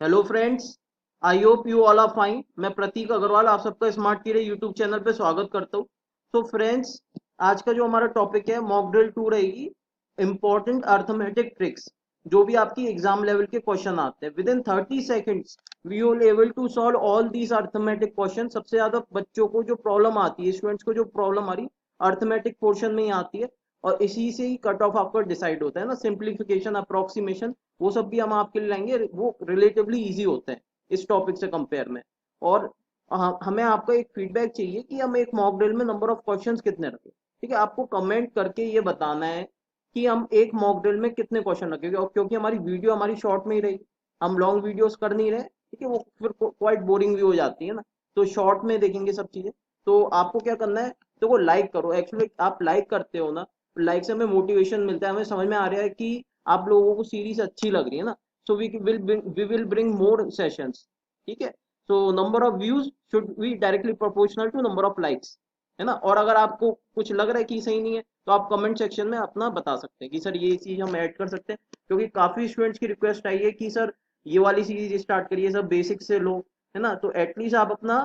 Hello friends, I hope you all are fine. मैं प्रतीक अग्रवाल आप सबका स्मार्ट कीड़े यूट्यूब चैनल पे स्वागत करता हूँ। तो फ्रेंड्स, आज का जो हमारा टॉपिक है मॉक ड्रिल 2 रहेगी। इंपॉर्टेंट अर्थमेटिक ट्रिक्स, जो भी आपकी एग्जाम लेवल के क्वेश्चन आते हैं within 30 seconds we will able to solve all these arithmetic question. सबसे ज्यादा बच्चों को जो प्रॉब्लम आती है, स्टूडेंट्स को जो प्रॉब्लम आ रही अर्थमेटिक पोर्शन में ही आती है, और इसी से ही कट ऑफ आपका डिसाइड होता है ना, सिंप्लीफिकेशन, अप्रोक्सीमेशन, वो सब भी हम आपके लिए लाएंगे। वो रिलेटिवली इजी होते हैं इस टॉपिक से कंपेयर में। और हमें आपका एक फीडबैक चाहिए कि हम एक मॉक ड्रिल में नंबर ऑफ क्वेश्चंस कितने रखें। ठीक है, आपको कमेंट करके ये बताना है कि हम एक मॉक ड्रिल में कितने क्वेश्चन रखेंगे। और क्योंकि हमारी वीडियो हमारी शॉर्ट में ही रहेगी, हम लॉन्ग वीडियोस कर नहीं रहे, ठीक है, वो फिर क्वाइट बोरिंग भी हो जाती है ना। तो शॉर्ट में देखेंगे सब चीजें। तो आपको क्या करना है, तो वो लाइक करो। एक्चुअली आप लाइक करते हो ना, लाइक से हमें मोटिवेशन मिलता है, हमें समझ में आ रहा है कि आप लोगों को सीरीज अच्छी लग रही है ना। So we will bring more sessions. ठीक है, so number of views should be directly proportional to number of likes, है ना। और अगर आपको कुछ लग रहा है कि सही नहीं है, तो आप कमेंट सेक्शन में अपना बता सकते हैं कि सर ये चीज हम ऐड कर सकते हैं। क्योंकि काफी स्टूडेंट्स की रिक्वेस्ट आई है कि सर ये वाली सीरीज स्टार्ट करिए, सर बेसिक से लो, है ना। तो एटलीस्ट आप अपना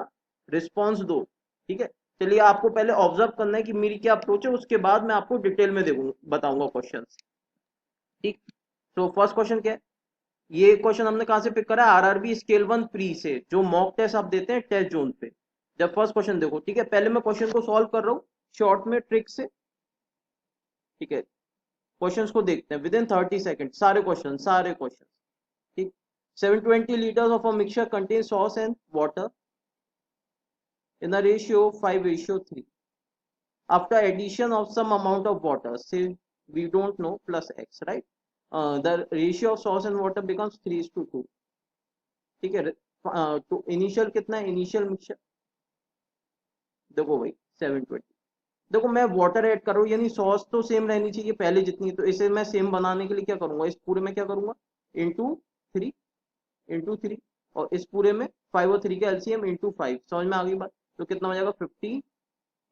रिस्पॉन्स दो। ठीक है, चलिए, आपको पहले ऑब्जर्व करना है कि मेरी क्या अप्रोच है, उसके बाद मैं आपको डिटेल में देखूंगा, बताऊंगा क्वेश्चन। ठीक, तो फर्स्ट क्वेश्चन क्या है। ये क्वेश्चन हमने कहां से पिक करा है, आरआरबी स्केल 1 प्री से, जो मॉक टेस्ट आप देते हैं टेस्ट जोन पे। जब फर्स्ट क्वेश्चन देखो, ठीक है, पहले मैं क्वेश्चन को सॉल्व कर रहा हूँ शॉर्ट में ट्रिक से। ठीक है, क्वेश्चंस को देखते हैं विद इन 30 सेकेंड, सारे क्वेश्चन। ठीक, 720 liters of a mixture contains sauce and water in a ratio of 5:3. After addition of some amount of water, say we don't know, plus x, right? The ratio of sauce and water becomes 3:2. ठीक है, तो initial कितना है, initial mixture देखो भाई 720। देखो, मैं water add कर रहा हूँ, यानी सॉस तो सेम रहनी चाहिए पहले जितनी, तो इसे मैं सेम बनाने के लिए क्या करूंगा, इस पूरे में क्या करूंगा, इंटू 3, इंटू 3। और इस पूरे में 5 और 3 का एलसीएम इंटू 5। समझ में आ गई बात। तो कितना हो जाएगा 50,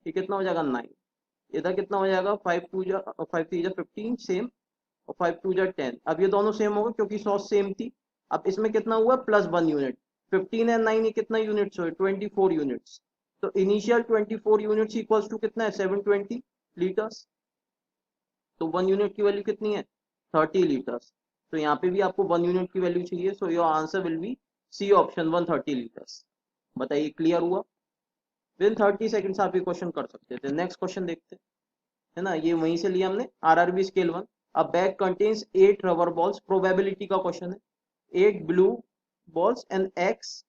ये कितना हो जाएगा 9, इधर कितना हो जाएगा 5 2 जा 5 3 जा 15 सेम, और 5 2 जा 10। अब ये दोनों सेम हो गए क्योंकि सॉस सेम थी। अब इसमें कितना हुआ, +1 यूनिट। 15 एंड 9, ये कितना यूनिट्स हुए, 24 यूनिट्स। तो इनिशियल 24 यूनिट्स इक्वल्स टू कितना है, 720 लीटर्स। तो 1 यूनिट की वैल्यू कितनी है, 30 लीटर्स। तो यहाँ पे भी आपको 1 यूनिट की वैल्यू चाहिए, so your answer will be C option, 130 litres. बताइए, क्लियर हुआ। विद इन 30 सेकेंड्स आप ये क्वेश्चन कर सकते थे। नेक्स्ट क्वेश्चन देखते हैं, है ना। ये वहीं से लिया हमने, आरआरबी स्केल 1। अ bag contains 8 rubber balls, probability का क्वेश्चन है। 8 blue balls and x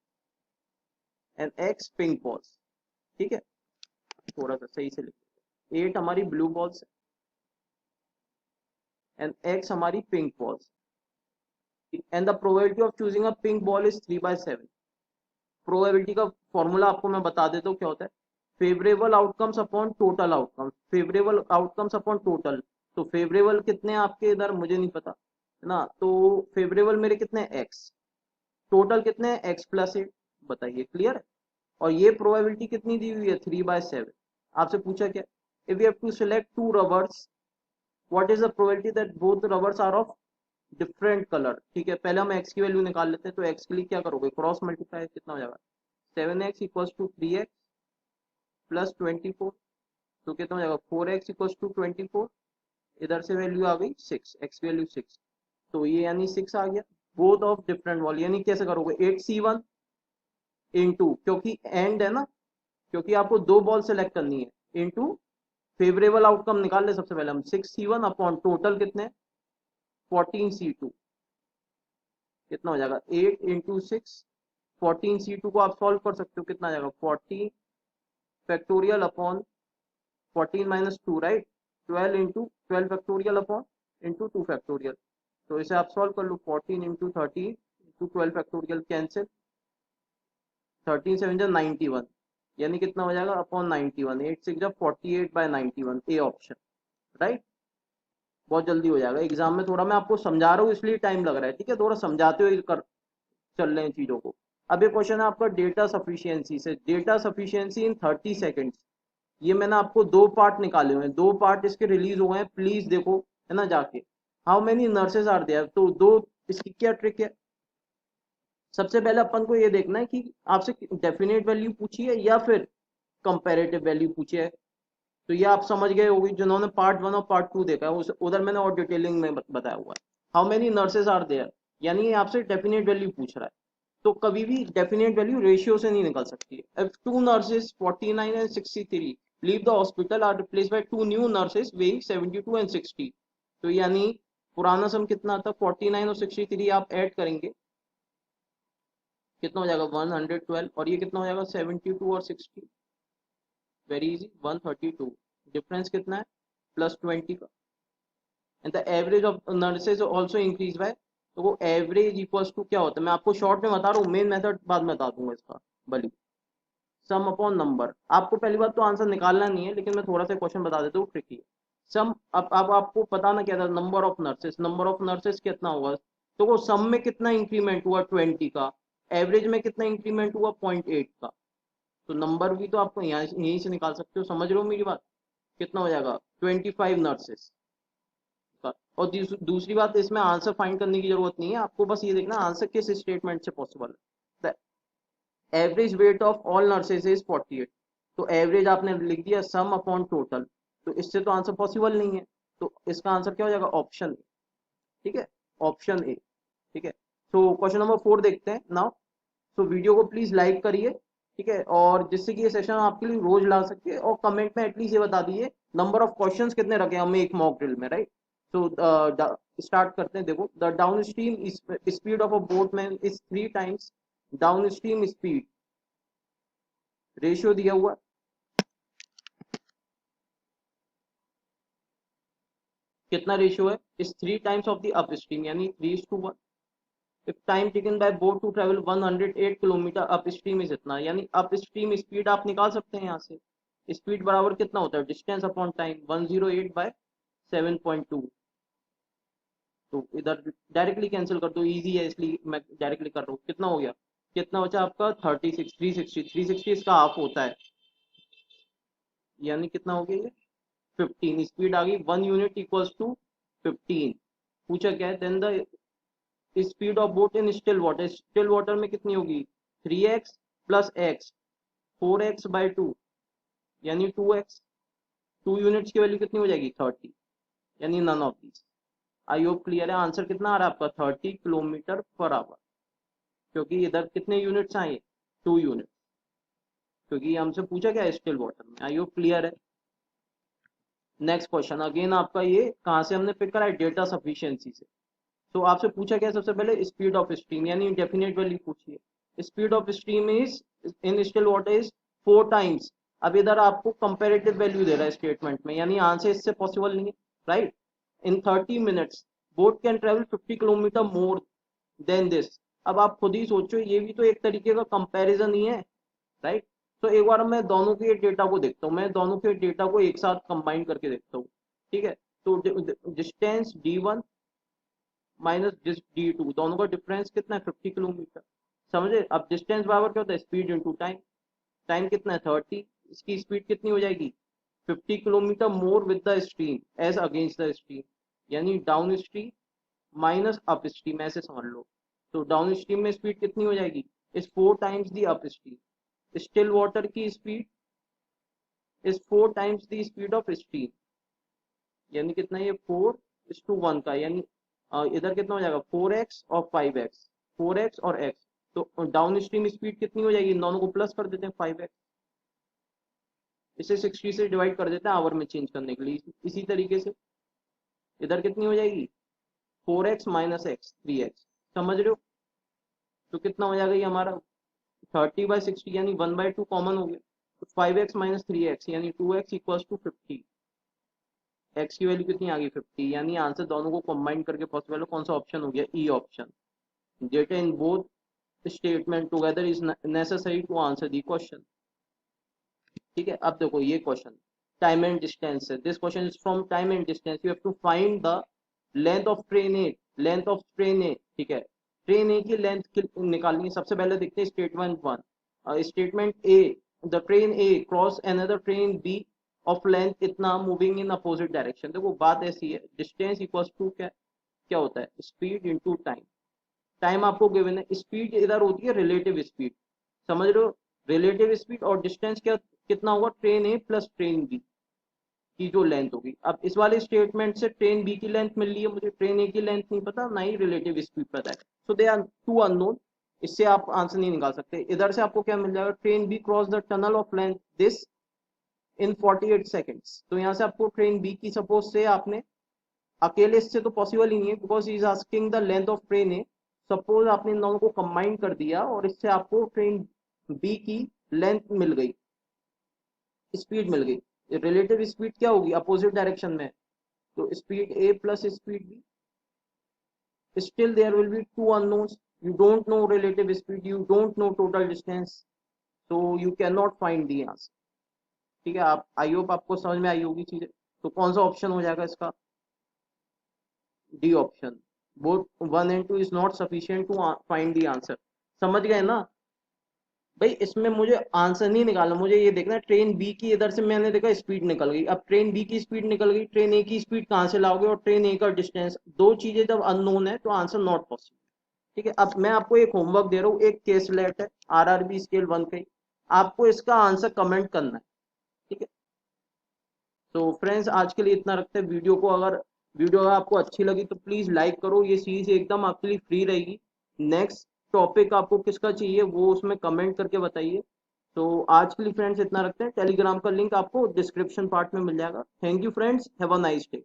pink balls. ठीक है, थोड़ा सा सही से लिखो। 8 हमारी ब्लू बॉल्स एंड एक्स हमारी pink balls, and the probability of choosing a pink ball is 3/7। Probability का फॉर्मूला आपको मैं बता देता हूँ क्या होता है। Favourable outcomes upon total outcomes, favourable outcomes upon total. तो फेवरेबल कितने हैं आपके इधर, मुझे नहीं पता, है ना। तो फेवरेबल मेरे कितने, एक्स। टोटल कितने हैं, x+8। बताइए, क्लियर है। और ये प्रोबेबिलिटी कितनी दी हुई है, 3/7। आपसे पूछा क्या, if you have to select 2 rubbers, what is the probability that both rubbers are of different colour. ठीक है, पहले हम एक्स की वैल्यू निकाल लेते हैं। तो एक्स के लिए क्या करोगे, क्रॉस मल्टीप्लाई, कितना हो जाएगा, 7x = 3x + 24। तो कितना हो जाएगा, 4x = 24। इधर से वैल्यू आ गई 6, एक्स की वैल्यू 6, तो ये यानी 6 आ गया। बोथ ऑफ डिफरेंट वॉल, यानी कैसे करोगे, 8c1 इंटू, क्योंकि एंड है ना, क्योंकि आपको दो बॉल सेलेक्ट करनी है, इंटू फेवरेबल आउटकम निकाल ले सबसे पहले हम, 6c1 अपॉन टोटल कितने, 14c2। कितना हो जाएगा, 8 × 6, 14c2 को आप सॉल्व कर सकते हो, कितना आ जाएगा, 14 factorial upon 14 - 2, right. 12 × 12 factorial upon into 2 factorial. तो इसे आप सॉल्व कर लो, 14 × 13 × 12 फैक्टोरियल कैंसिल, 13 × 7 = 91, यानी कितना हो जाएगा, अपॉन 91। 8 × 6 = 48/91, A option, right. बहुत जल्दी हो जाएगा। एग्जाम में थोड़ा मैं आपको समझा रहा हूँ इसलिए टाइम लग रहा है, ठीक है, थोड़ा समझाते हुए कर चल रहे हैं चीजों को। अब ये क्वेश्चन है आपका डेटा सफिशियंसी से, डेटा सफिशियंसी इन 30 सेकेंड्स। ये मैंने आपको दो पार्ट निकाले हुए हैं, दो पार्ट इसके रिलीज हुए हैं, प्लीज देखो, है ना, जाके। How many nurses are there, तो दो, इसकी क्या ट्रिक है, सबसे पहले अपन को ये देखना है कि आपसे डेफिनेट वैल्यू पूछी है या फिर कंपैरेटिव वैल्यू पूछी है। तो ये आप समझ गए होगी जिन्होंने पार्ट 1 और पार्ट 2 देखा है, उस उधर मैंने और डिटेलिंग में बताया हुआ है। How many nurses are there, यानी ये आपसे डेफिनेट वैल्यू पूछ रहा है। तो कभी भी डेफिनेट वैल्यू रेशियो से नहीं निकल सकती है। If two nurses 49 and 63 leave the hospital are replace by two new nurses weighing 72 and 60, तो यानी पुराना सम कितना था, 49 और 63 आप ऐड करेंगे कितना हो जाएगा 112, और ये कितना हो जाएगा 72 और 60, वेरी इजी 132, डिफरेंस कितना है +20 का। And the average of nurses also increase by, तो वो एवरेज इक्वल्स टू क्या होता है, मैं आपको शॉर्ट में बता रहा हूँ, मेन मेथड बाद में बता दूंगा इसका बली। सम अपॉन नंबर, आपको पहली बात तो आंसर निकालना नहीं है, लेकिन मैं थोड़ा सा क्वेश्चन बता देता हूँ ट्रिकी है। सम, अब आपको बताना क्या था, number of nurses, number of nurses कितना होगा, तो वो सम में कितना इंक्रीमेंट हुआ 20 का, एवरेज में कितना इंक्रीमेंट हुआ 0.8 का, तो नंबर भी तो आपको यहाँ यहीं से निकाल सकते हो, समझ रहे हो मेरी बात। कितना हो जाएगा 25 नर्सेस का। और दूसरी बात, इसमें आंसर फाइंड करने की जरूरत नहीं है, आपको बस ये देखना आंसर किस स्टेटमेंट से पॉसिबल है। Average weight of all nurses is 48, तो एवरेज आपने लिख दिया सम अपॉन टोटल, तो इससे तो आंसर पॉसिबल नहीं है, तो इसका आंसर क्या हो जाएगा ऑप्शन ए। ठीक है, ऑप्शन ए। ठीक है, तो क्वेश्चन नंबर 4 देखते हैं नाउ। तो वीडियो को प्लीज लाइक करिए, ठीक है, और जिससे कि ये सेशन आपके लिए रोज ला सके, और कमेंट में एटलीस्ट ये बता दीजिए नंबर ऑफ क्वेश्चंस कितने रखे हमें एक मॉक ड्रिल में, राइट। तो स्टार्ट करते हैं। देखो, the downstream speed of a boatman is 3 times downstream speed, ratio दिया हुआ, कितना रेशियो है, is 3 times of the upstream, यानी 3:1। If time taken by boat to travel 108 kilometre upstream is इतना, यानी up stream speed आप निकाल सकते हैं यहाँ से। स्पीड बराबर कितना होता है, डिस्टेंस अपॉन टाइम, 108 बाय 7.2। तो इधर डायरेक्टली कैंसिल कर दो, इजी है इसलिए मैं डायरेक्टली कर रहा हूँ। कितना हो गया, कितना बचा आपका 36, 360 इसका हाफ होता है, यानी कितना हो गया ये 15। स्पीड आ गई 1 यूनिट इक्वल्स टू 15। पूछा क्या है, then the speed of boat in still water, still water में कितनी होगी 3x प्लस एक्स, 4x/2, यानी 2x, 2 यूनिट्स की वैल्यू कितनी हो जाएगी 30, यानी none of these. I hope clear है। आंसर कितना आ रहा है आपका 30 किलोमीटर पर आवर, क्योंकि इधर कितने यूनिट्स आए 2 यूनिट, क्योंकि हमसे पूछा क्या है स्टिल वाटर में। आई होप क्लियर है। नेक्स्ट क्वेश्चन अगेन आपका, ये कहाँ से हमने पिक करा है, डेटा सफिशियंसी से। तो आपसे पूछा गया सबसे पहले स्पीड ऑफ स्ट्रीम, यानी डेफिनेट वैल्यू पूछी है। Speed of stream is in still water is 4 times. अब इधर आपको कंपेरेटिव वैल्यू दे रहा है स्टेटमेंट में, यानी आंसर इससे पॉसिबल नहीं है, right. In 30 minutes boat can travel 50 kilometre more than this. अब आप खुद ही सोचो, ये भी तो एक तरीके का कंपैरिजन ही है, राइट। तो एक बार मैं दोनों के डेटा को देखता हूँ, मैं दोनों के डेटा को एक साथ कंबाइन करके देखता हूँ। ठीक है, तो डिस्टेंस D1 माइनस D2, दोनों का डिफरेंस कितना है 50 किलोमीटर, समझे। अब डिस्टेंस बराबर क्या होता है, स्पीड इंटू टाइम, टाइम कितना है 30, इसकी स्पीड कितनी हो जाएगी 50 kilometre more with the stream as against the stream, यानी downstream minus upstream, ऐसे समझ लो। तो डाउन स्ट्रीम में स्पीड कितनी हो जाएगी, is 4 times the upstream. Still water की speed is 4 times the speed of stream, यानी कितना, ये 4:1 का, यानी इधर कितना हो जाएगा 4x और 5x, 4x और x। तो डाउन स्ट्रीम स्पीड कितनी हो जाएगी, दोनों को प्लस कर देते हैं 5x, इसे 60 से डिवाइड कर देते हैं आवर में चेंज करने के लिए। इसी तरीके से इधर कितनी हो जाएगी 4x माइनस एक्स 3x, समझ रहे हो। तो कितना हो जाएगा ये हमारा 30/60, यानी 1/2 कॉमन हो गया, तो 5x माइनस 3x यानी 2x इक्वल्स टू 50। x की वैल्यू कितनी आ गई 50, यानी आंसर दोनों को कंबाइन करके पॉसिबल है, कौन सा ऑप्शन हो गया, E option. Data in both statement together is necessary to answer the question. ठीक है, अब देखो ये क्वेश्चन टाइम एंड डिस्टेंस है। This question is from time and distance, you have to find the length of train A, length of train A. ठीक है, train ए की length निकालनी है। सबसे पहले देखते हैं statement 1। Statement A, the train A cross another train B of length इतना मूविंग इन अपोजिट डायरेक्शन। देखो बात ऐसी है, डिस्टेंस इक्वल्स टू क्या क्या होता है, स्पीड इनटू टाइम। टाइम आपको गिवन है, स्पीड इधर होती है रिलेटिव स्पीड, समझ रहे हो, रिलेटिव स्पीड, और डिस्टेंस क्या कितना होगा, ट्रेन ए प्लस ट्रेन बी की जो लेंथ होगी। अब इस वाले स्टेटमेंट से ट्रेन बी की लेंथ मिल रही है, मुझे ट्रेन ए की लेंथ नहीं पता, ना ही रिलेटिव स्पीड पता है, सो दे आर टू अननोन, इससे आप आंसर नहीं निकाल सकते। इधर से आपको क्या मिल जाएगा, train B cross the tunnel of length this in 48 seconds, तो यहाँ से आपको ट्रेन बी की, सपोज से आपने अकेले, इससे तो पॉसिबल ही नहीं है because is asking the length of train A, suppose आपने इन दोनों को कंबाइन कर दिया और इससे आपको ट्रेन बी की लेंथ मिल गई, स्पीड मिल गई, रिलेटिव स्पीड क्या होगी, अपोजिट डायरेक्शन में, तो speed A plus speed B, still there will be two unknowns, you don't know relative speed, you don't know total distance, so you cannot find the answer। ठीक है, आप I hope आपको समझ में आई होगी चीजें। तो कौन सा ऑप्शन हो जाएगा इसका, D option, both 1 and 2 is not sufficient to find the answer. समझ गए ना भाई, इसमें मुझे आंसर नहीं निकालना, मुझे ये देखना है ट्रेन बी की, इधर से मैंने देखा स्पीड निकल गई, अब ट्रेन बी की स्पीड निकल गई, ट्रेन ए की स्पीड कहाँ से लाओगे, और ट्रेन ए का डिस्टेंस, दो चीजें जब अननोन है तो आंसर नॉट पॉसिबल। ठीक है, अब मैं आपको एक होमवर्क दे रहा हूँ, एक केस लेट है आरआरबी स्केल 1 पे, आपको इसका आंसर कमेंट करना है। ठीक है, तो फ्रेंड्स आज के लिए इतना रखते हैं। वीडियो अगर आपको अच्छी लगी तो प्लीज लाइक करो, ये सीरीज एकदम आपके लिए फ्री रहेगी। नेक्स्ट टॉपिक आपको किसका चाहिए वो उसमें कमेंट करके बताइए। तो आज के लिए फ्रेंड्स इतना रखते हैं, टेलीग्राम का लिंक आपको डिस्क्रिप्शन पार्ट में मिल जाएगा। Thank you friends, have a nice day.